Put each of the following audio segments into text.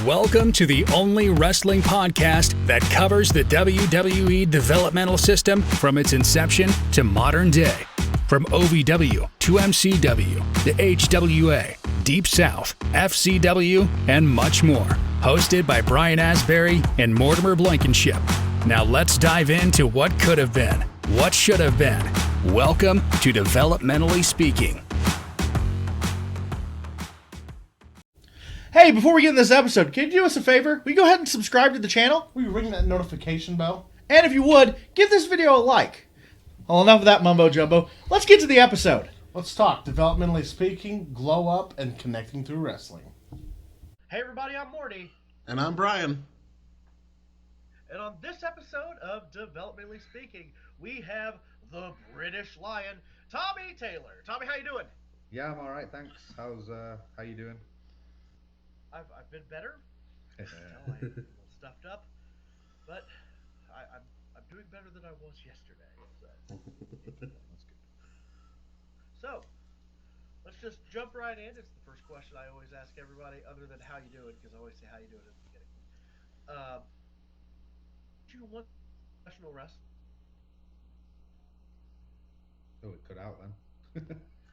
Welcome to the only wrestling podcast that covers the WWE developmental system from its inception to modern day. From OVW to MCW, the HWA, Deep South, FCW, and much more. Hosted by Brian Asbury and Mortimer Blankenship. Now let's dive into what could have been, what should have been. Welcome to Developmentally Speaking. Hey, before we get in this episode, can you do us a favor? Will you go ahead and subscribe to the channel? Will you ring that notification bell? And if you would, give this video a like. Well, enough of that mumbo jumbo. Let's get to the episode. Let's talk developmentally speaking, glow up, and connecting through wrestling. Hey everybody, I'm Morty. And I'm Brian. And on this episode of Developmentally Speaking, we have the British Lion, Tommy Taylor. Tommy, how you doing? Yeah, I'm all right, thanks. How you doing? I've been better. I'm a little stuffed up, but I'm doing better than I was yesterday. So That's good. So let's just jump right in. It's the first question I always ask everybody, other than how you doing, because I always say how you doing at the beginning. Do you want professional wrestling? Oh, it cut out then.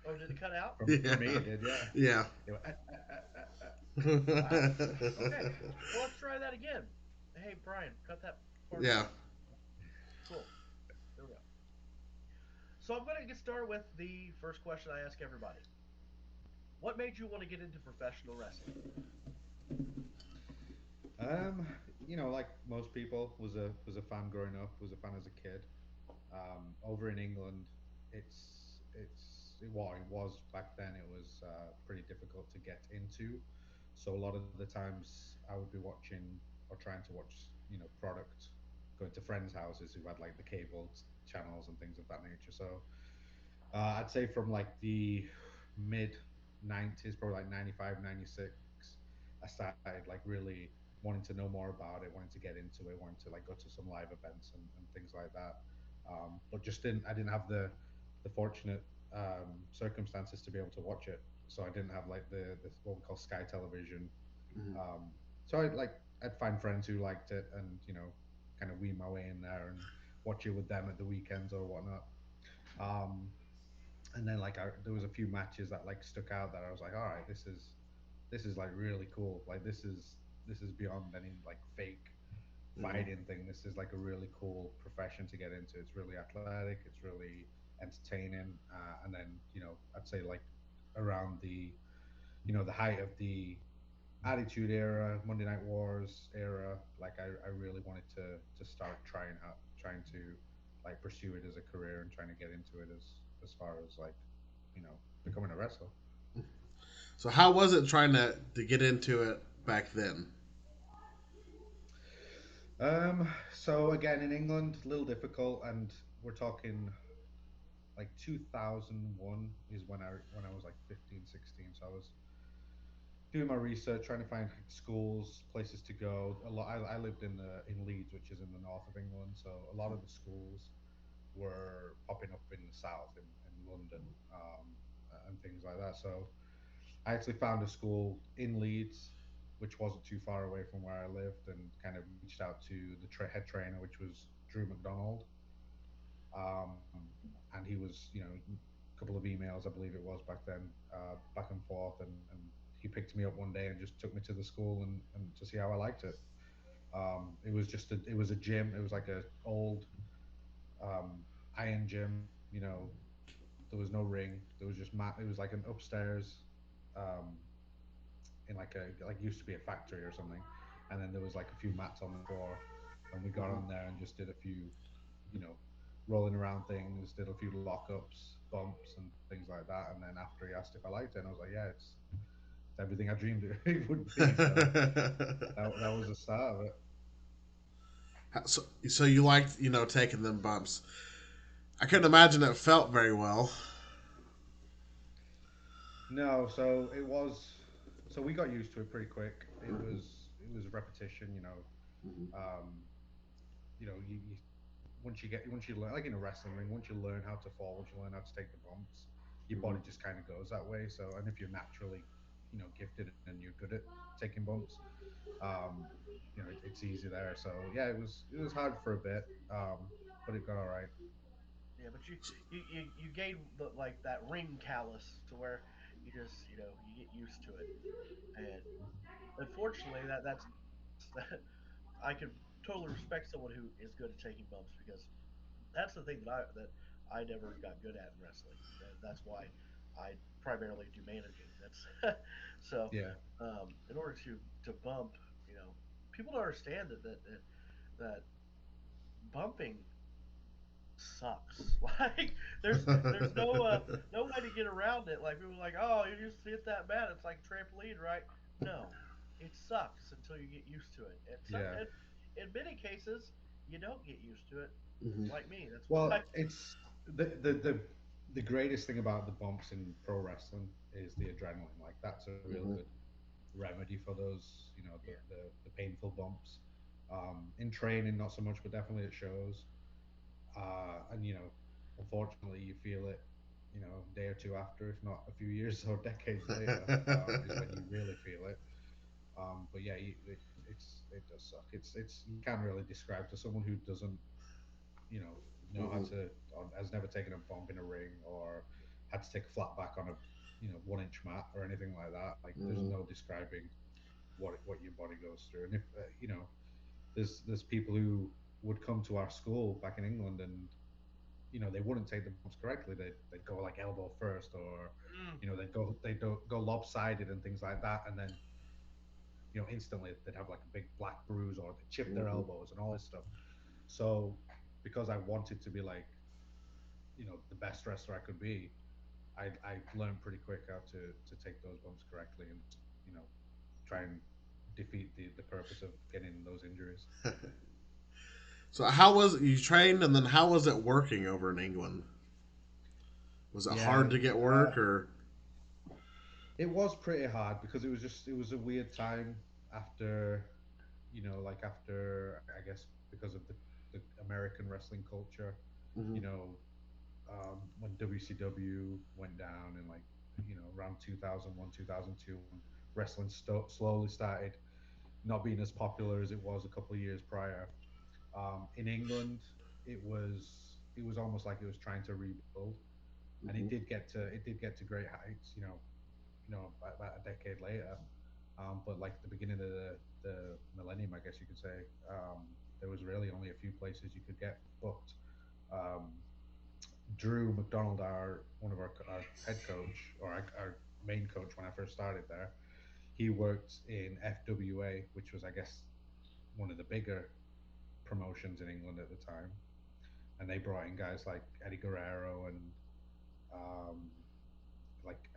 Oh, did it cut out? For me, it did, yeah. Yeah. Wow. Okay, well, let's try that again. Hey, Brian, cut that part. Yeah. Cool. There we go. So I'm going to get started with the first question I ask everybody. What made you want to get into professional wrestling? Like most people, was a fan growing up, was a fan as a kid. Over in England, it was back then. It was pretty difficult to get into. So a lot of the times I would be watching or trying to watch, product, going to friends' houses who had like the cable channels and things of that nature. So I'd say from like the mid 90s, probably like 95, 96, I started like really wanting to know more about it, wanting to get into it, wanting to like go to some live events and things like that. But I didn't have the fortunate circumstances to be able to watch it. So I didn't have like the what we call Sky Television. Mhm. So I'd find friends who liked it and kind of weave my way in there and watch it with them at the weekends or whatnot. Um, and then there was a few matches that like stuck out that I was like, all right, this is like really cool. Like this is beyond any like fake fighting thing. This is like a really cool profession to get into. It's really athletic. It's really entertaining. And then I'd say like around the height of the Attitude Era, Monday Night Wars era, like I really wanted to start trying to like pursue it as a career and trying to get into it as far as like becoming a wrestler. So how was it trying to get into it back then? So again in England, a little difficult, and we're talking like 2001 is when I was like 15, 16. So I was doing my research, trying to find schools, places to go. A lot. I lived in Leeds, which is in the north of England, so a lot of the schools were popping up in the south, in London, and things like that. So I actually found a school in Leeds, which wasn't too far away from where I lived, and kind of reached out to the head trainer, which was Drew McDonald. Um, and he was, a couple of emails, I believe it was back then, back and forth, and he picked me up one day and just took me to the school and to see how I liked it. It was it was a gym. It was like a old iron gym. There was no ring. There was just mat. It was like an upstairs, um, in like used to be a factory or something, and then there was like a few mats on the floor, and we got on there and just did a few, you know, rolling around things, did a few lockups, bumps, and things like that. And then after he asked if I liked it, and I was like, yeah, it's everything I dreamed it would be. So that was the start of it. So you liked taking them bumps. I couldn't imagine it felt very well. No, so it was. So we got used to it pretty quick. It was repetition. Um, you once you learn, like in a wrestling ring, once you learn how to fall, once you learn how to take the bumps, your body just kind of goes that way. So, and if you're naturally, gifted and you're good at taking bumps, it's easy there. So yeah, it was hard for a bit, but it got all right. Yeah, but you gain like that ring callus to where you just you get used to it, and unfortunately that I can totally respect someone who is good at taking bumps because that's the thing that I never got good at in wrestling. That's why I primarily do managing. That's so Yeah. in order to bump, you know, people don't understand that bumping sucks. Like there's no way to get around it. Like people are like, oh, you just hit that mat. It's like trampoline, right? No, it sucks until you get used to it. Yeah. And in many cases, you don't get used to it. Hmm. Like me, that's why. Well, it's the greatest thing about the bumps in pro wrestling is the adrenaline. Like that's a real Hmm. good remedy for those, Yeah, the painful bumps. In training, not so much, but definitely it shows. And unfortunately, you feel it, a day or two after, if not a few years or decades later, is when you really feel it. But yeah, it does suck. It's you can't really describe to someone who doesn't you know know how Hmm. to or has never taken a bump in a ring or had to take a flat back on a 1 inch mat or anything like that. Like there's Hmm. no describing what your body goes through. And if there's people who would come to our school back in England and they wouldn't take the bumps correctly. They'd go like elbow first or mm, they'd go lopsided and things like that, and then instantly they'd have like a big black bruise or they chip their Hmm. elbows and all this stuff. So because I wanted to be like the best wrestler I could be, I learned pretty quick how to take those bumps correctly and you know try and defeat the purpose of getting those injuries. So how was it you trained, and then how was it working over in England? Was it hard Yeah, to get work or? it was pretty hard because it was a weird time after after I guess because of the American wrestling culture, Hmm. you know, when WCW went down in like around 2001 2002 when wrestling slowly started not being as popular as it was a couple of years prior. In England, it was almost like it was trying to rebuild, and Hmm. it did get to great heights. About a decade later. But like the beginning of the millennium, I guess you could say, there was really only a few places you could get booked. Um, Drew McDonald, our one of our head coach or our main coach when I first started there, he worked in FWA, which was I guess one of the bigger promotions in England at the time, and they brought in guys like Eddie Guerrero and um, like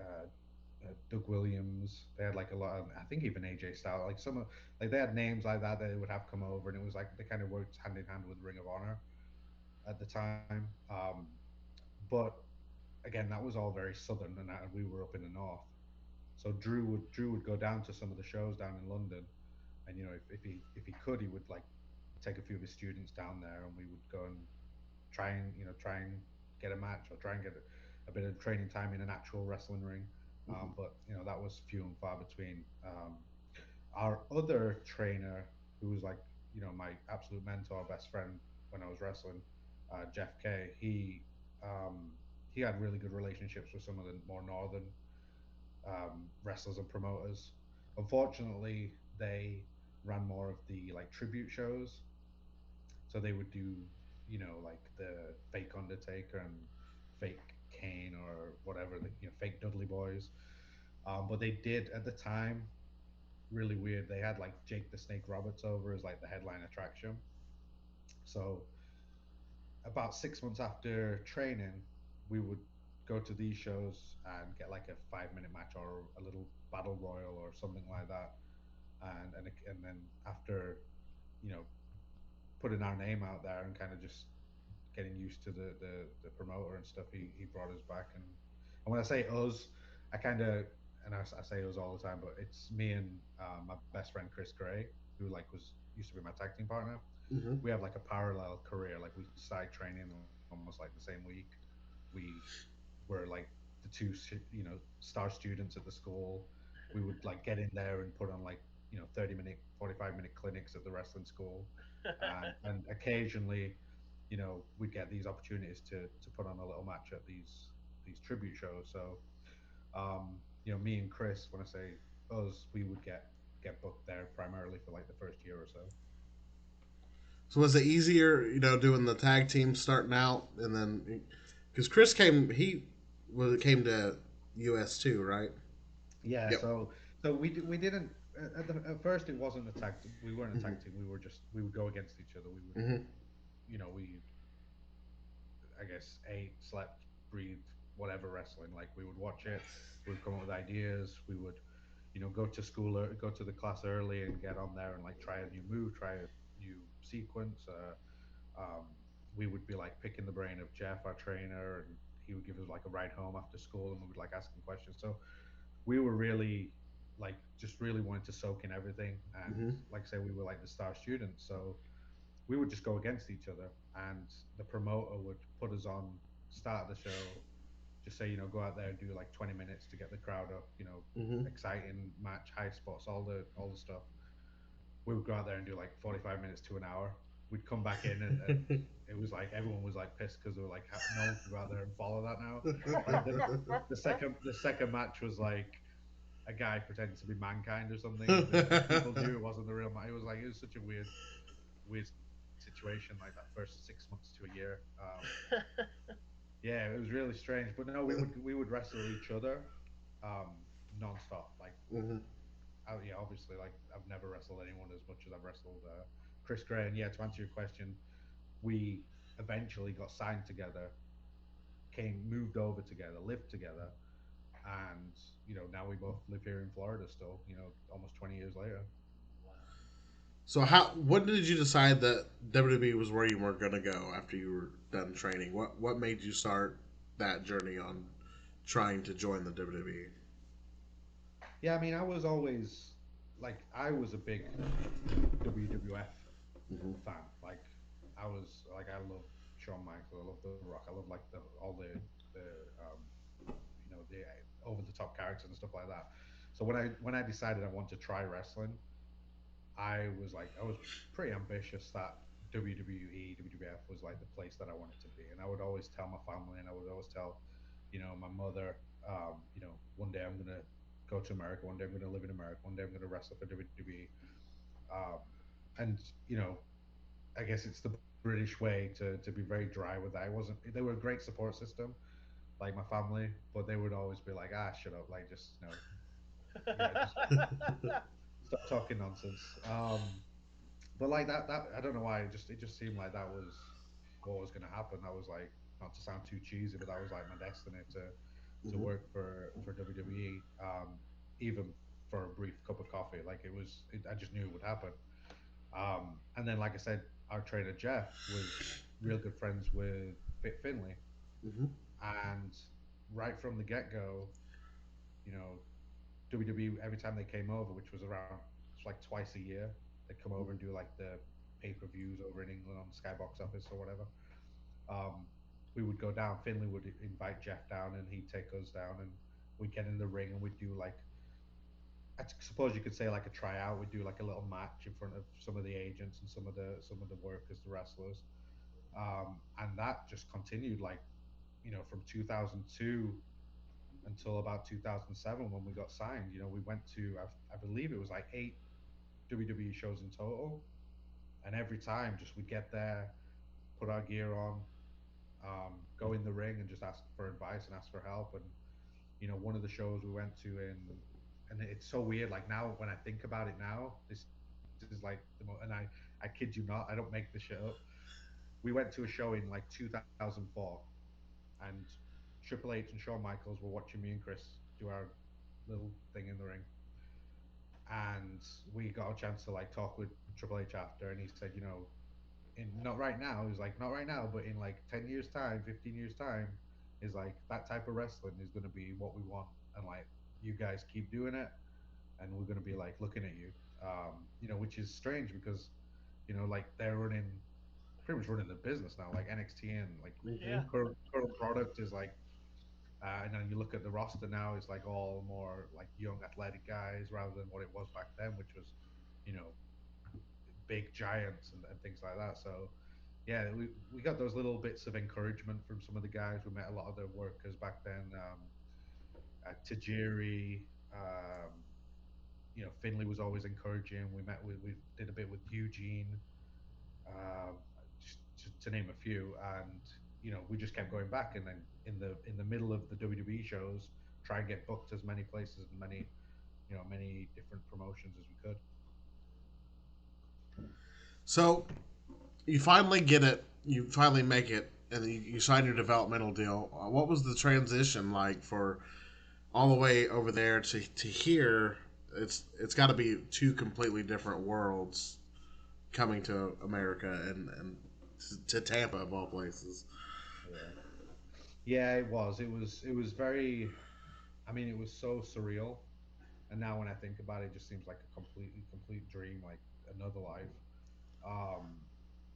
Doug Williams. They had like a lot of, I think even AJ Styles, like some of, like they had names like that they would have come over, and it was like they kind of worked hand in hand with Ring of Honor at the time. But again, that was all very southern, and we were up in the north. So Drew would go down to some of the shows down in London, and if he could, he would like take a few of his students down there, and we would go and try and get a match or try and get a bit of training time in an actual wrestling ring. Hmm. But that was few and far between. Our other trainer, who was like my absolute mentor, best friend when I was wrestling, Jeff K. He had really good relationships with some of the more northern wrestlers and promoters. Unfortunately, they ran more of the like tribute shows, so they would do like the fake Undertaker and fake Kane or whatever the fake Dudley Boys. But they did at the time really weird. They had like Jake the Snake Roberts over as like the headline attraction. So about 6 months after training, we would go to these shows and get like a 5 minute match or a little battle royal or something like that. And then after you know putting our name out there and kind of just getting used to the promoter and stuff, he brought us back. And when I say us, I kind of and I say us all the time, but it's me and my best friend Chris Gray, who like was used to be my tag team partner. Hmm. We have like a parallel career. Like we started training almost like the same week. We were like the two star students at the school. We would like get in there and put on like 30-minute, 45-minute clinics at the wrestling school, and occasionally, we'd get these opportunities to put on a little match at these tribute shows. So, me and Chris, when I say us, we would get booked there primarily for like the first year or so. So was it easier, doing the tag team starting out, and then because Chris came to US too, right? Yeah, Yep. so we didn't at first it wasn't a we weren't a tag Hmm. team. We would go against each other. We would Hmm. we I guess ate, slept, breathed, whatever wrestling. Like we would watch it, we would come up with ideas. We would, go to school, go to the class early, and get on there and like try a new move, try a new sequence. Um, we would be like picking the brain of Jeff, our trainer, and he would give us like a ride home after school, and we would like ask him questions. So we were really like just really wanted to soak in everything, and Hmm. like I say, we were like the star students. So we would just go against each other, and the promoter would put us on start of the show, just say, go out there and do like 20 minutes to get the crowd up, Hmm. exciting match, high spots, all the stuff. We would go out there and do like 45 minutes to an hour. We'd come back in, and it was like everyone was like pissed because they were like, no one can go out there and follow that now. Like the second match was like a guy pretending to be mankind or something, and people knew it wasn't the real man. It was such a weird situation, like that first 6 months to a year. Yeah, it was really strange. But no, we would wrestle each other nonstop. Like, Hmm. yeah, obviously, like I've never wrestled anyone as much as I've wrestled Chris Gray. And yeah, to answer your question, we eventually got signed together, moved over together, lived together, and now we both live here in Florida still. Almost 20 years later. Wow. So when did you decide that WWE was where you were gonna go after you were done training? What made you start that journey on trying to join the WWE? Yeah, I mean, I was always like I was a big WWF Hmm. fan. Like I love Shawn Michaels, I love The Rock, I love like the the over the top characters and stuff like that. So when I decided I wanted to try wrestling, I was pretty ambitious that WWE, WWF was like the place that I wanted to be, and I would always tell my family, and I would always tell, my mother, one day I'm gonna go to America, one day I'm gonna live in America, one day I'm gonna wrestle for WWE, um, and I guess it's the British way to be very dry with that. It wasn't. They were a great support system, like my family, but they would always be like, shut up, like just yeah, just stop talking nonsense. But like that I don't know why it just seemed like that was what was going to happen. That was like, not to sound too cheesy, but that was like my destiny to Hmm. work for WWE, even for a brief cup of coffee. Like I just knew it would happen. And then, like I said, our trainer Jeff was real good friends with Fit Finley, Hmm. and right from the get go, you know, WWE every time they came over, which was around it's like twice a year, they'd come over and do like the pay-per-views over in England on Skybox Office or whatever. Um, we would go down. Finley would invite Jeff down, and he'd take us down, and we'd get in the ring, and we'd do like I suppose you could say like a tryout. We'd do like a little match in front of some of the agents and some of the workers, the wrestlers, and that just continued like from 2002 until about 2007 when we got signed. We went to I believe it was like 8 WWE shows in total, and every time just we'd get there, put our gear on, go in the ring and just ask for advice and ask for help. And one of the shows we went to and it's so weird. Like now, when I think about it now, this is like and I kid you not, I don't make this shit up. We went to a show in like 2004, and Triple H and Shawn Michaels were watching me and Chris do our little thing in the ring, and we got a chance to like talk with Triple H after, and he said, in not right now. He's like, not right now, but in like 10 years time, 15 years time, is like that type of wrestling is going to be what we want, and like you guys keep doing it, and we're going to be like looking at you, which is strange because like they're pretty much running the business now, like NXT, and like Hmm. Yeah. current product is like And then you look at the roster now; it's like all more like young, athletic guys rather than what it was back then, which was, you know, big giants and things like that. So, yeah, we got those little bits of encouragement from some of the guys. We met a lot of the workers back then. Tajiri, Finley was always encouraging. We did a bit with Eugene, um, just to name a few, and we just kept going back. And then in the middle of the WWE shows, try and get booked as many places and many different promotions as we could. So you finally get it. You finally make it, and you sign your developmental deal. What was the transition like for all the way over there to here? It's got to be two completely different worlds coming to America and to Tampa of all places. Yeah, yeah, it was very. I mean, it was so surreal. And now when I think about it, it just seems like a completely complete dream, like another life. Um,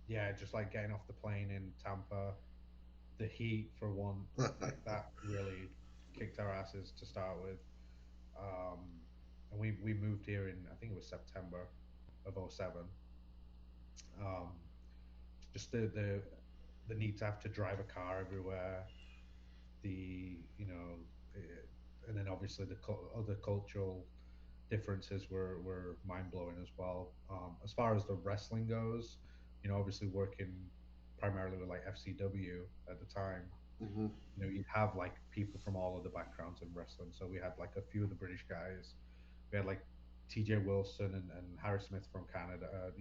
yeah, just like getting off the plane in Tampa, the heat for one, like that really kicked our asses to start with. Um, and we moved here in, I think it was September of '07. Um, just the need to have to drive a car everywhere, the and then obviously the other cultural differences were mind blowing as well. As far as the wrestling goes, obviously working primarily with like FCW at the time, Hmm. you'd have like people from all of the backgrounds in wrestling. So we had like a few of the British guys. We had like TJ Wilson and Harry Smith from Canada.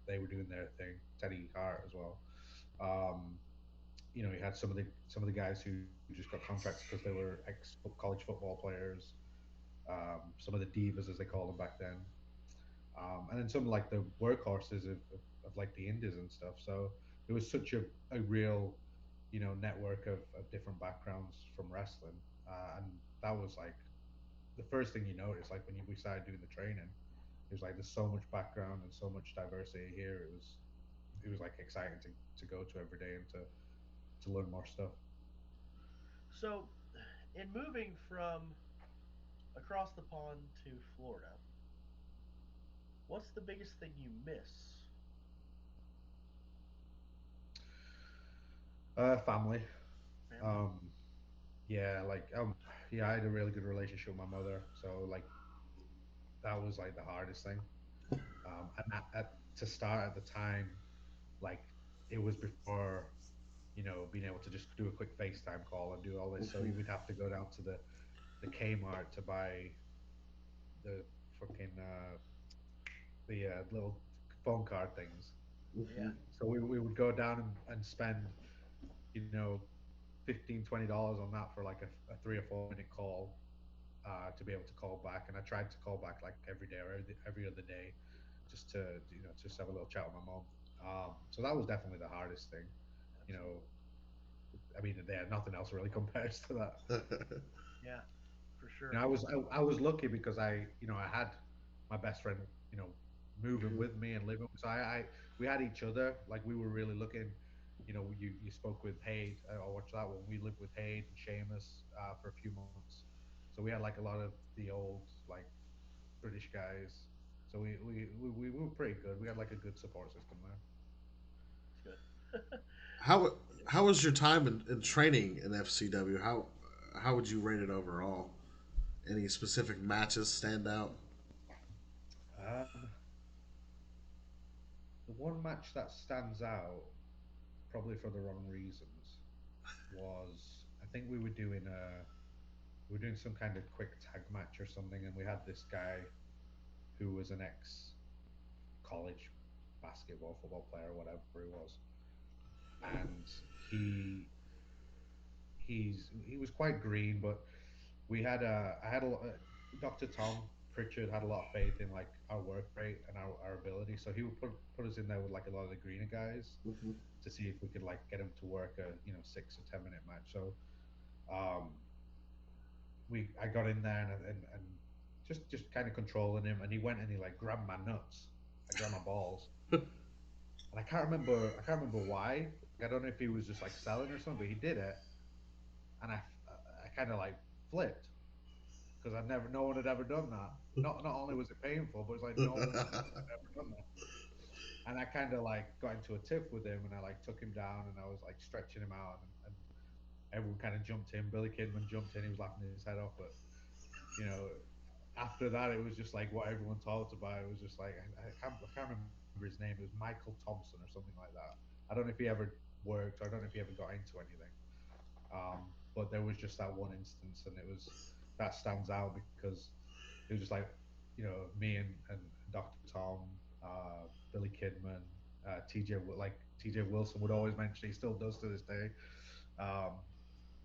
They were doing their thing. Teddy Hart as well. Um, you had some of the guys who just got contracts because they were ex college football players. Some of the divas, as they called them back then, and then some like the workhorses of like the indies and stuff. So it was such a real network of different backgrounds from wrestling, and that was like the first thing you notice, like when we started doing the training. It was like there's so much background and so much diversity here. It was like exciting to go to every day and to learn more stuff. So, in moving from across the pond to Florida, what's the biggest thing you miss? Family. Family. Um, yeah, yeah, I had a really good relationship with my mother, so like that was like the hardest thing. And to start at the time, like it was before being able to just do a quick FaceTime call and do all this. So Hmm. you would have to go down to the Kmart to buy the fucking the little phone card things. Yeah, Hmm. So we would go down and spend you know $15-20 on that for like a 3 or 4 minute call, to be able to call back. And I tried to call back like every day or every other day, just to just have a little chat with my mom. So that was definitely the hardest thing. You know, absolutely. I mean, there nothing else really compares to that. Yeah, for You know, sure. I was lucky because I had my best friend, moving Hmm. with me and living. So we had each other. Like we were really looking. You spoke with Haid. I watched that one. We lived with Haid and Seamus, for a few months. So we had like a lot of the old like British guys. So we were pretty good. We had like a good support system there. It's good. How how was your time in training in FCW? How would you rate it overall? Any specific matches stand out? Um, the one match that stands out, probably for the wrong reasons, was I think we were doing some kind of quick tag match or something, and we had this guy who was an ex college basketball football player, whatever he was, and he was quite green, but we had I had a Dr. Tom Pritchard had a lot of faith in like our work rate and our ability, so he would put us in there with like a lot of the greener guys Hmm. to see if we could like get him to work a 6 or 10 minute match. So um, we I got in there and just kind of controlling him, and he went and he like grabbed my nuts, I grabbed my balls, and I can't remember why. Like, I don't know if he was just like selling or something, but he did it, and I kind of like flipped because I never, no one had ever done that. Not only was it painful, but it's like no one had ever done that. And I kind of like got into a tiff with him, and I like took him down, and I was like stretching him out, and everyone kind of jumped in. Billy Kidman jumped in. He was laughing his head off, but you know, after that, it was just like what everyone talked about. It was just like I can't remember his name. It was Michael Thompson or something like that. I don't know if he ever worked, or I don't know if he ever got into anything. But there was just that one instance, and it was that stands out because it was just like me and Dr. Tom, Billy Kidman, like TJ Wilson would always mention. He still does to this day. Um,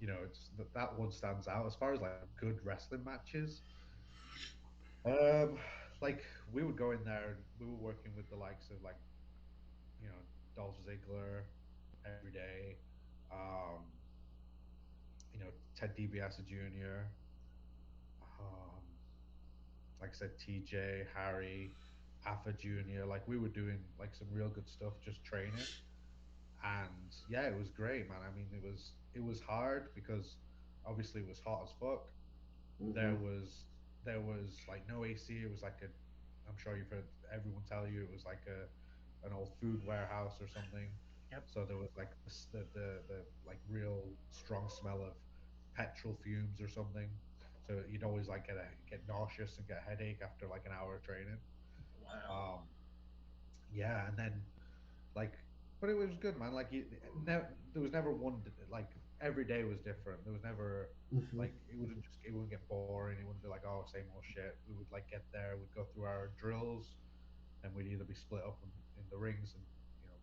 it's that one stands out as far as like good wrestling matches. Um, like we would go in there and we were working with the likes of like Dolph Ziggler every day. Um, Ted DiBiase Jr. Um, like I said, TJ, Harry, Alpha Jr. Like we were doing like some real good stuff, just training. And yeah, it was great, man. I mean, it was hard because obviously it was hot as fuck. There Hmm. was there was like no AC. It was like a I'm sure you've heard everyone tell you it was like an old food warehouse or something. Yep. So there was like the like real strong smell of petrol fumes or something. So you'd always like get nauseous and get a headache after like an hour of training. Wow. Um, yeah, and then like, but it was good, man. Like there was never one like every day was different. There was never Hmm. like it wouldn't get boring. It wouldn't be like oh same old shit. We would like get there, we'd go through our drills, and we'd either be split up in the rings and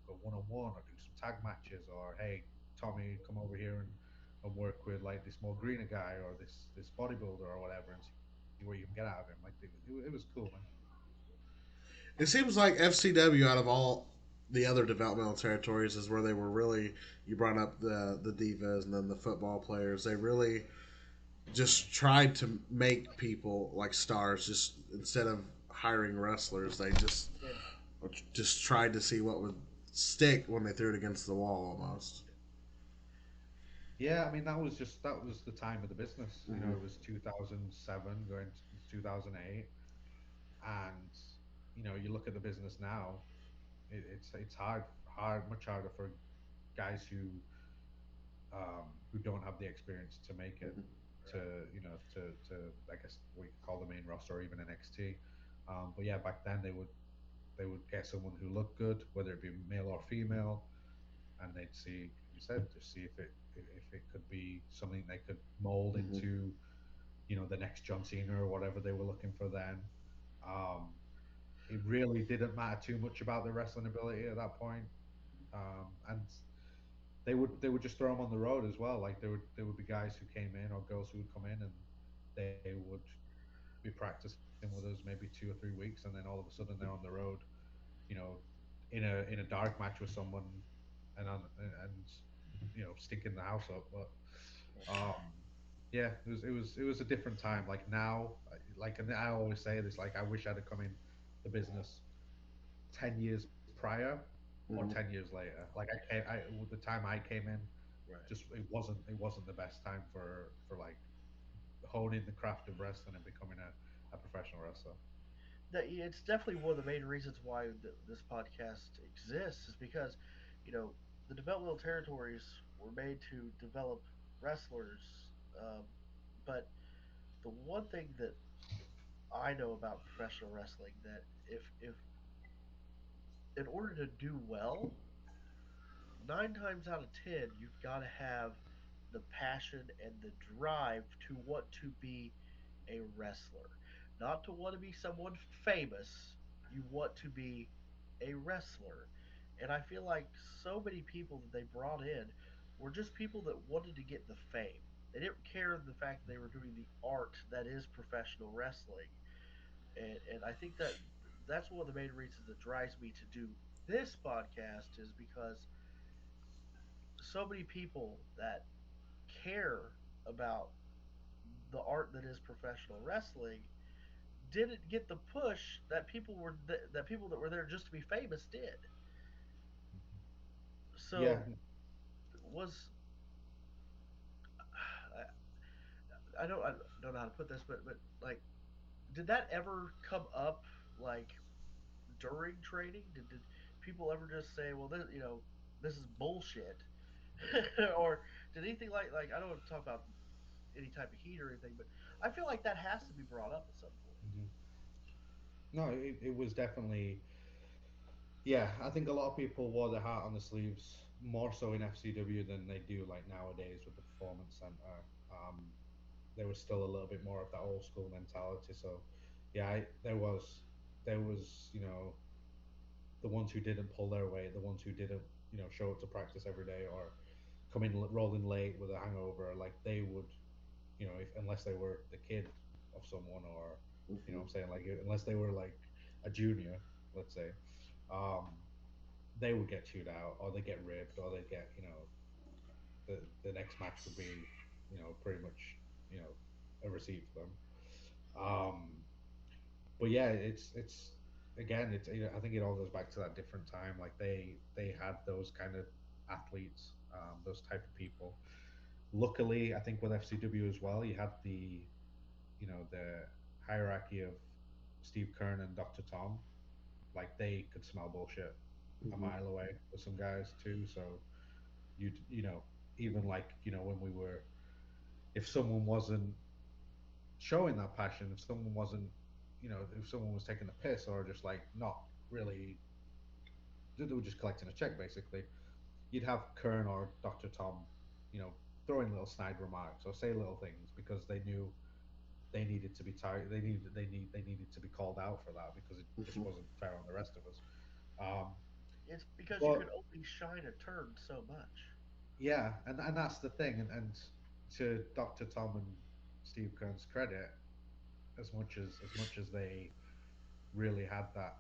go one on one or do some tag matches or hey Tommy come over here and work with like this more greener guy or this bodybuilder or whatever and see what you can get out of him. Like it was cool, man. It seems like FCW out of all the other developmental territories is where they were really. You brought up the divas and then the football players. They really just tried to make people like stars. Just instead of hiring wrestlers, they And just tried to see what would stick when they threw it against the wall almost. Yeah, I mean that was the time of the business. Hmm. It was 2007 going to 2008, and you look at the business now. It's much harder for guys who don't have the experience to make it right. to I guess what you could call the main roster or even NXT. But yeah, back then they would get someone who looked good, whether it be male or female, and they'd see, like you said, to see if it could be something they could mold Hmm. into, the next John Cena or whatever they were looking for then. Um, it really didn't matter too much about their wrestling ability at that point, and they would just throw them on the road as well. Like there would be guys who came in or girls who would come in and they would be practicing with us maybe 2 or 3 weeks, and then all of a sudden they're on the road, you know, in a dark match with someone and stinking the house up. But um, yeah, it was a different time. Like now, like and I always say this, like I wish I'd have come in the business 10 years prior or 10 years Hmm. later. Like the time I came in, Right. just it wasn't the best time for like honing the craft of wrestling and becoming a professional wrestler. It's definitely one of the main reasons why this podcast exists is because, you know, the developmental territories were made to develop wrestlers. But the one thing that I know about professional wrestling that if in order to do well, 9 times out of 10, you've got to have the passion and the drive to want to be a wrestler, not to want to be someone famous. You want to be a wrestler. And I feel like so many people that they brought in were just people that wanted to get the fame. They didn't care the fact that they were doing the art that is professional wrestling. And I think that that's one of the main reasons that drives me to do this podcast is because so many people that care about the art that is professional wrestling didn't get the push that people that were there just to be famous did. Yeah, So was I don't know how to put this, but like, did that ever come up like during training? Did people ever just say, well, this is bullshit, or did anything like I don't want to talk about any type of heat or anything, but I feel like that has to be brought up at some point. Mhm. No, it was definitely. Yeah, I think a lot of people wore their heart on the sleeves more so in FCW than they do like nowadays with the Performance Center. There was still a little bit more of that old school mentality. So, yeah, there was the ones who didn't pull their weight, the ones who didn't show up to practice every day or come in rolling late with a hangover. Like they would, if unless they were the kid of someone or I'm saying like unless they were like a junior, let's say. Um, they would get chewed out or they get ripped or they get the next match would be pretty much a receipt for them. um but yeah, it's again it's I think it all goes back to that different time. Like they had those kind of athletes, those type of people. Luckily I think with FCW as well, you had the hierarchy of Steve Kern and Dr. Tom. Like they could smell bullshit a Hmm. mile away with some guys too. So even like when we were, if someone wasn't showing that passion, if someone wasn't, if someone was taking the piss or just like not really, they were just collecting a check basically, you'd have Kern or Dr. Tom, you know throwing little snide remarks or say little things because they knew they needed to be tired, they needed to be called out for that because it just Hmm. wasn't fair on the rest of us. um It's because you but can only shine a turd so much. yeah, and that's the thing. And to Dr. Tom and Steve Kern's credit, as much as they really had that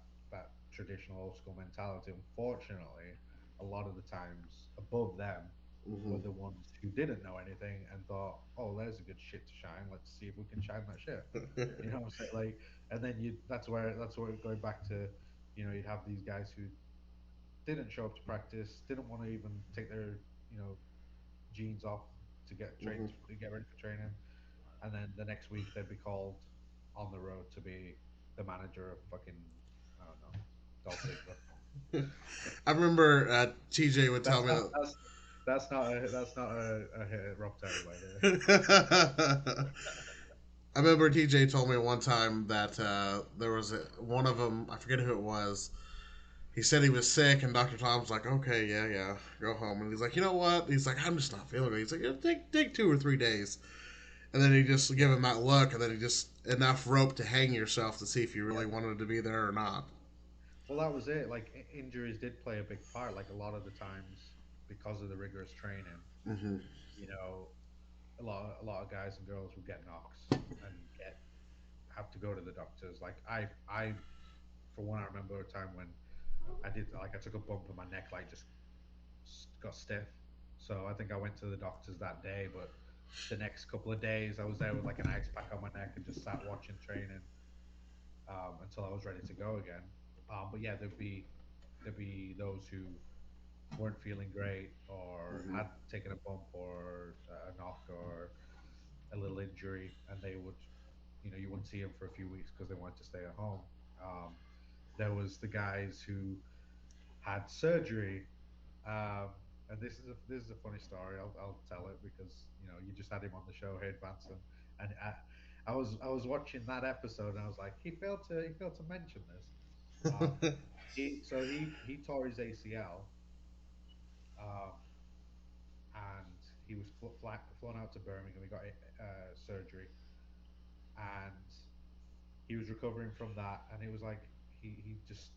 traditional old school mentality, unfortunately, a lot of the times above them Hmm. were the ones who didn't know anything and thought, "Oh, there's a good shit to shine. Let's see if we can shine that shit." You know what I'm saying? Like, and then that's where going back to, you'd have these guys who didn't show up to practice, didn't want to even take their you know jeans off to get ready for training, and then the next week they'd be called on the road to be the manager of fucking, I don't know, Dolph Ziggler. I remember TJ would tell That's me not that. that's not a hit at Rob Terry, by the way. I remember TJ told me one time that there was one of them. I forget who it was. He said he was sick, and Doctor Tom's like, "Okay, yeah, yeah, go home." And he's like, "You know what?" He's like, "I'm just not feeling it." He's like, "Yeah, take 2 or 3 days." And then he just give him that look, and then he just enough rope to hang yourself to see if you Yeah. really wanted to be there or not. Well, that was it. Like injuries did play a big part. Like a lot of the times, because of the rigorous training, Hmm. you know, a lot of guys and girls would get knocks and get have to go to the doctors. Like I for one, I remember a time when I took a bump in my neck, like just got stiff. So I think I went to the doctors that day, but the next couple of days I was there with like an ice pack on my neck and just sat watching training, until I was ready to go again. But yeah, there'd be those who weren't feeling great or Hmm. had taken a bump or a knock or a little injury, and they would, you wouldn't see them for a few weeks because they wanted to stay at home. Um, there was the guys who had surgery. And this is a funny story. I'll tell it because you just had him on the show, Hayden Vanson, and I was watching that episode and I was like, he failed to mention this. Um, he tore his ACL, um, and he was flown out to Birmingham. He got surgery, and he was recovering from that, and it was like he just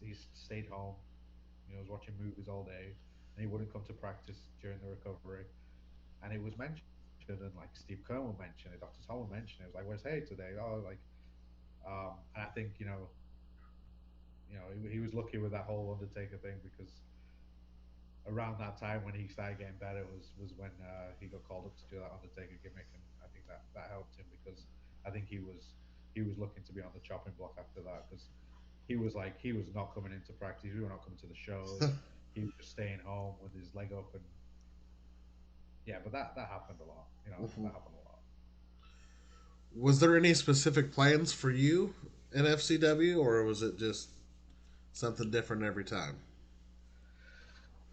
he stayed home. Was watching movies all day, and he wouldn't come to practice during the recovery. And it was mentioned, and like Steve Kerr will mention it, Dr. Tom will mention it. It was like, "Where's Hay today?" Oh, like, and I think he was lucky with that whole Undertaker thing because around that time when he started getting better was when he got called up to do that Undertaker gimmick, and I think that helped him because I think he was looking to be on the chopping block after that because he was not coming into practice, we were not coming to the shows, he was just staying home with his leg up, and yeah, but that happened a lot, Hmm. that happened a lot. Was there any specific plans for you in FCW, or was it just something different every time?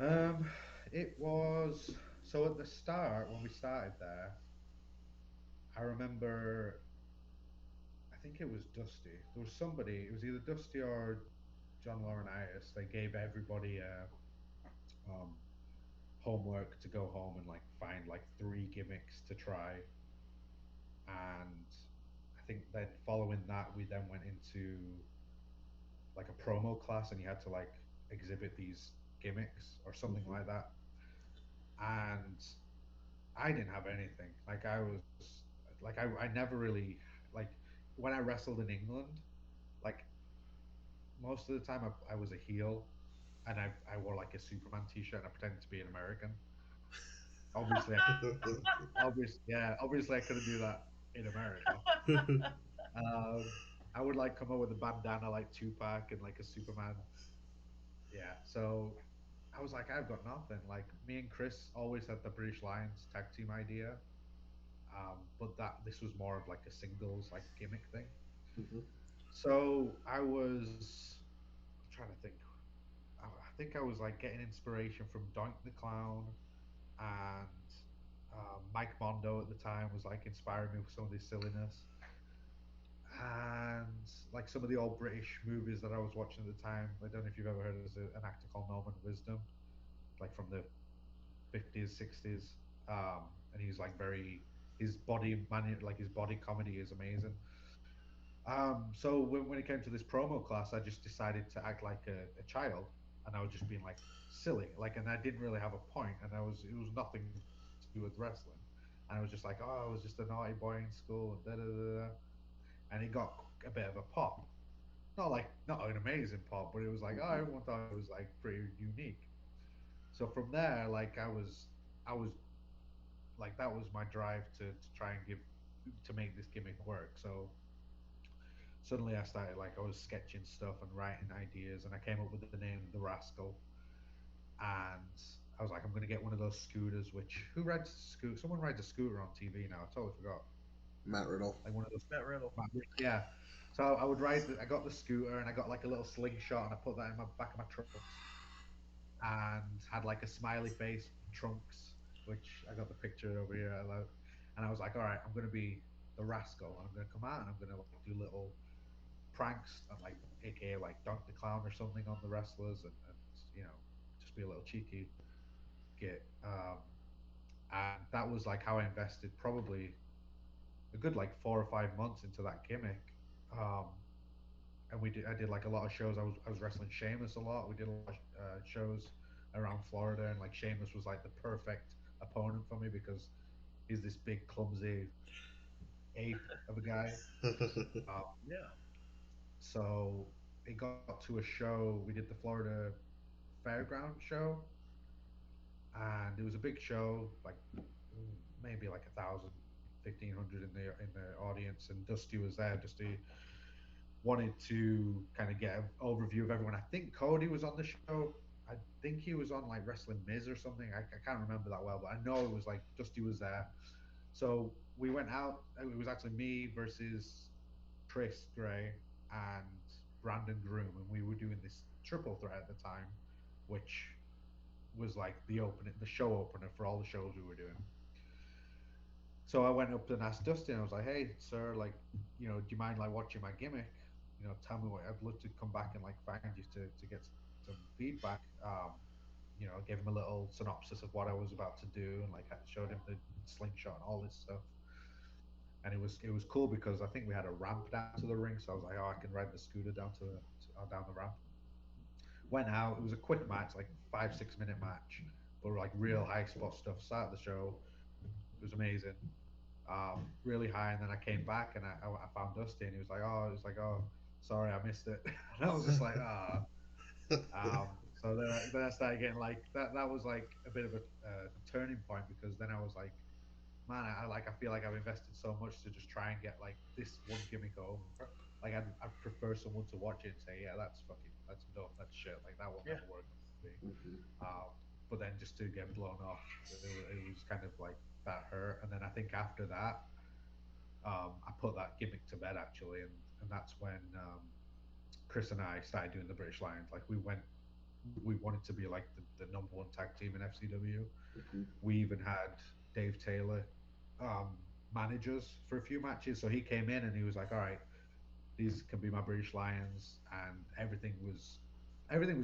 Um, it was so at the start when we started there. I remember, I think it was Dusty. There was somebody. It was either Dusty or John Laurinaitis. They gave everybody um, homework to go home and like find like three gimmicks to try, and I think then following that we then went into like a promo class, and you had to like exhibit these gimmicks or something like that. And I didn't have anything. Like I was like I never really like when I wrestled in England. Like most of the time, I was a heel, and I wore like a Superman T-shirt, and I pretended to be an American. Obviously, obviously I couldn't do that in America. Um, I would like come up with a bandana like Tupac and like a Superman. Yeah, so I was like, I've got nothing. Like me and Chris always had the British Lions tag team idea, but that this was more of like a singles like gimmick thing. Mhm. So I was trying to think. I think I was like getting inspiration from Doink the Clown and Mike Mondo at the time was like inspiring me with some of this silliness. And like some of the old British movies that I was watching at the time. I don't know if you've ever heard of an actor called Norman Wisdom, like from the 50s, 60s. And he's like very his body man like his body comedy is amazing. So when it came to this promo class, I just decided to act like a child, and I was just being like silly, like, and I didn't really have a point, and I was it was nothing to do with wrestling, and I was just like, oh, I was just a naughty boy in school, and da da da, da. And it got a bit of a pop, not an amazing pop, but it was like, oh, everyone thought it was like pretty unique. So from there, like I was like that was my drive to try and give to make this gimmick work. So suddenly I started like I was sketching stuff and writing ideas, and I came up with the name The Rascal. And I was like, I'm going to get one of those scooters. Which who rides a scooter? Someone rides a scooter on TV now. I totally forgot. Matt Riddle. Like one of those. Matt Riddle. Yeah. So I would ride. I got the scooter, and I got like a little slingshot, and I put that in my back of my trucks, and had like a smiley face trunks, which I got the picture over here. And I was like, all right, I'm going to be the rascal, and I'm going to come out, and I'm going to like do little pranks, like aka like dunk the clown or something on the wrestlers, and you know just be a little cheeky git. And that was like how I invested probably a good like 4 or 5 months into that gimmick. Um, and I did like a lot of shows. I was wrestling Sheamus a lot. We did a lot of shows around Florida, and like Sheamus was like the perfect opponent for me because he's this big clumsy ape of a guy. Um, Yeah. so it got to a show. We did the Florida Fairground show, and it was a big show, like maybe like 1,000, 1,500 in the audience, and Dusty was there. Dusty wanted to kind of get an overview of everyone. I think Cody was on the show. I think he was on like Wrestling Miz or something. I can't remember that well, but I know it was like Dusty was there. So we went out. It was actually me versus Chris Gray and Brandon Groom, and we were doing this triple threat at the time, which was like the show opener for all the shows we were doing. So I went up and asked Dustin. I was like, "Hey, sir, like, do you mind like watching my gimmick? Tell me what. I'd love to come back and like find you to get some feedback." I gave him a little synopsis of what I was about to do, and like I showed him the slingshot and all this stuff. And it was cool because I think we had a ramp down to the ring, so I was like, "Oh, I can ride the scooter down the ramp." Went out. It was a quick match, like 5 6 minute match, but like real high spot stuff. Started the show. It was amazing, really high. And then I came back and I found Dusty, and he was like, "Oh, sorry, I missed it." And I was just like, "Ah." So then I started getting like that. That was like a bit of a turning point because then I was like, "Man, I feel like I've invested so much to just try and get like this one gimmick over. Like I'd prefer someone to watch it and say, yeah, that's dumb, that's shit. Like that will Yeah. never work on TV." Mhm. But then just to get blown off, it was kind of like that hurt. And then I think after that, I put that gimmick to bed actually, and that's when Chris and I started doing the British Lions. Like we wanted to be like the number one tag team in FCW. Mhm. We even had Dave Taylor um, managers for a few matches. So he came in and he was like, "All right, these can be my British Lions," and everything was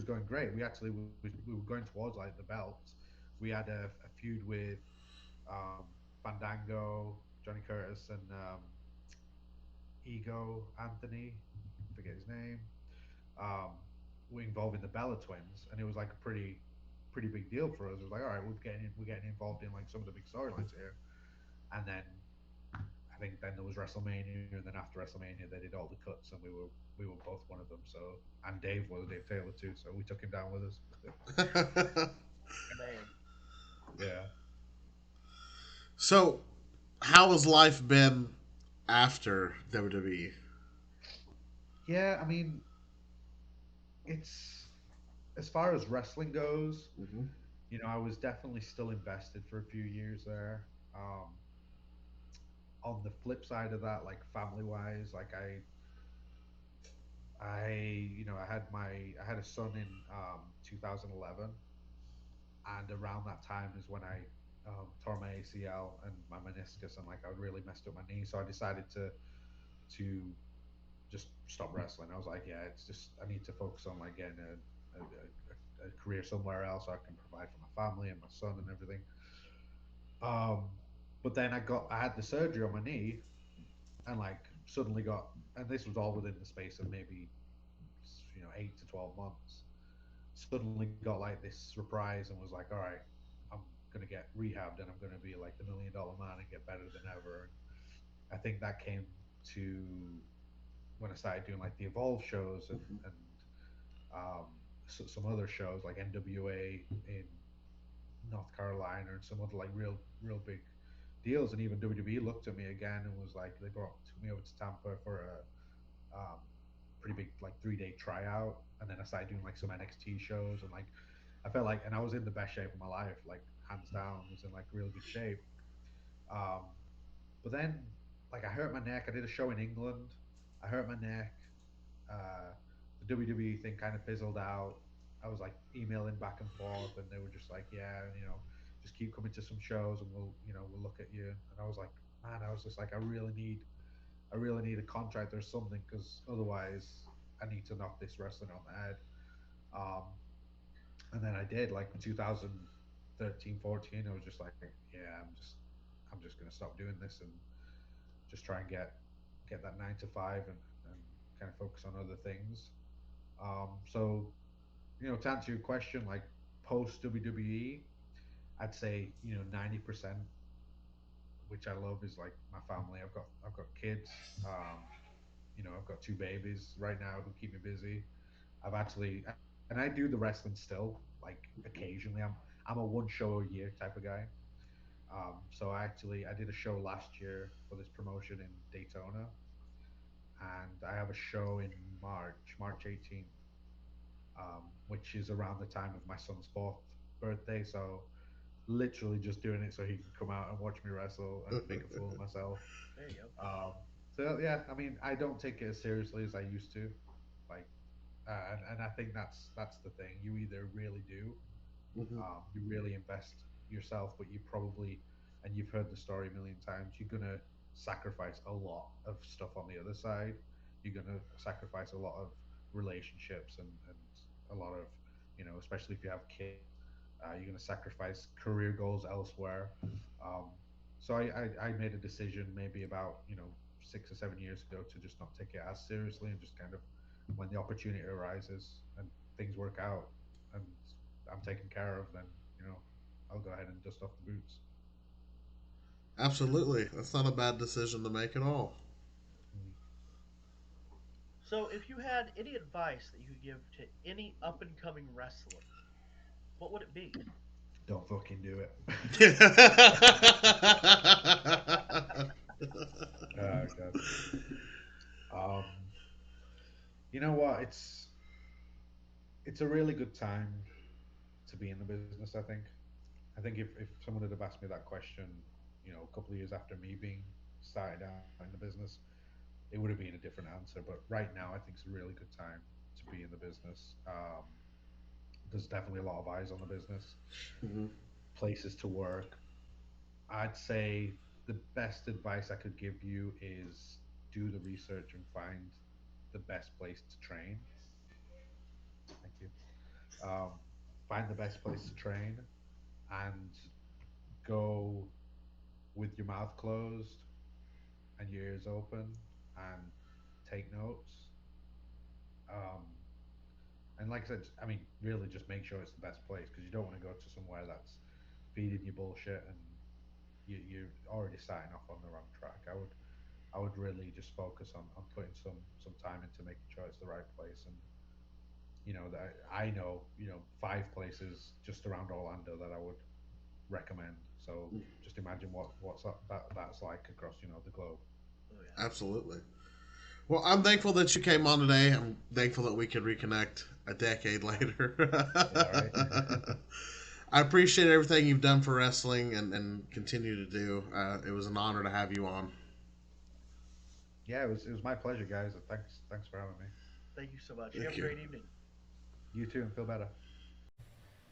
going great. We were going towards like the belts. We had a feud with Fandango, Johnny Curtis, and Ego Anthony, forget his name. Um, we involved in the Bella twins, and it was like a pretty big deal for us. It was like, all right, we're getting involved in like some of the big storylines here. And then I think then there was WrestleMania, and then after WrestleMania, they did all the cuts, and we were both one of them. So and Dave Taylor too. So we took him down with us. Man, Yeah, So, how has life been after WWE? yeah. I mean, it's as far as wrestling goes. Hmm. You know, I was definitely still invested for a few years there. On the flip side of that, like family wise, like I had a son in 2011, and around that time is when I tore my ACL and my meniscus, and like I really messed up my knee. So I decided to just stop wrestling. I was like, yeah, it's just I need to focus on like getting a career somewhere else so I can provide for my family and my son and everything. Um, but then I had the surgery on my knee, and like suddenly got, and this was all within the space of maybe 8 to 12 months. Suddenly got like this surprise and was like, all right, I'm gonna get rehabbed and I'm gonna be like the $1 million man and get better than ever. And I think that came to when I started doing like the Evolve shows and some other shows like NWA in North Carolina and some other like real big deals. And even WWE looked at me again and was like, they brought took me over to Tampa for a pretty big like 3 day tryout. And then I started doing like some NXT shows and like I felt like, and I was in the best shape of my life, like hands down, was in like real good shape. Um, but then, like, I hurt my neck. I did a show in England. I hurt my neck. Uh, the WWE thing kind of fizzled out. I was like emailing back and forth, and they were just like, "Yeah, just keep coming to some shows, and we'll look at you." And I was like, "Man, I was just like, I really need a contract or something, because otherwise, I need to knock this wrestling on the head." Um, and then I did like 2013, 14. I was just like, yeah, I'm just gonna stop doing this and just try and get that 9 to 5 and kind of focus on other things. So to answer your question, like post WWE, I'd say 90%, which I love, is like my family. I've got kids. I've got two babies right now who keep me busy. I've actually, and I do the wrestling still, like occasionally. I'm a one show a year type of guy. So I did a show last year for this promotion in Daytona, and I have a show in March 18th, which is around the time of my son's fourth birthday. So literally just doing it so he can come out and watch me wrestle and make a fool of myself. there you go. So yeah, I mean, I don't take it as seriously as I used to. Like, and I think that's the thing. You either really do, Hmm. you really invest yourself, but you probably, and you've heard the story a million times, you're gonna sacrifice a lot of stuff on the other side. You're gonna sacrifice a lot of relationships and a lot of, especially if you have kids, you're gonna sacrifice career goals elsewhere. Um, so I made a decision maybe about 6 or 7 years ago to just not take it as seriously and just kind of, when the opportunity arises and things work out and I'm taken care of, then you know I'll go ahead and dust off the boots. Absolutely, that's not a bad decision to make at all. Mm. So, if you had any advice that you could give to any up and coming wrestler, what would it be? Don't fucking do it. Oh god. Um, you know what? It's a really good time to be in the business. I think if someone had have asked me that question, a couple of years after me being started out in the business, it would have been a different answer. But right now, I think it's a really good time to be in the business. There's definitely a lot of eyes on the business, Hmm. places to work. I'd say the best advice I could give you is do the research and find the best place to train. Thank you. Um, find the best place to train and go with your mouth closed and your ears open and take notes. Um, and like I said, I mean, really just make sure it's the best place because you don't want to go to somewhere that's feeding you bullshit and you're already starting off on the wrong track. I would really just focus on putting some time into making sure it's the right place. And that I know 5 places just around Orlando that I would recommend. So just imagine that's like across the globe. Oh yeah. Absolutely. Well, I'm thankful that you came on today. I'm thankful that we could reconnect a decade later. Yeah, right. I appreciate everything you've done for wrestling and continue to do. It was an honor to have you on. Yeah, it was my pleasure, guys. And thanks for having me. Thank you so much. You Thank have a you. great evening. You too, and feel better.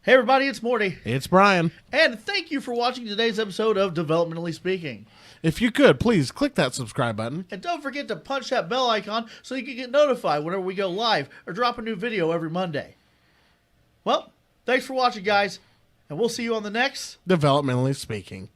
Hey everybody, it's Morty. It's Brian. And thank you for watching today's episode of Developmentally Speaking. If you could, please click that subscribe button. And don't forget to punch that bell icon so you can get notified whenever we go live or drop a new video every Monday. Well, thanks for watching, guys, and we'll see you on the next Developmentally speaking.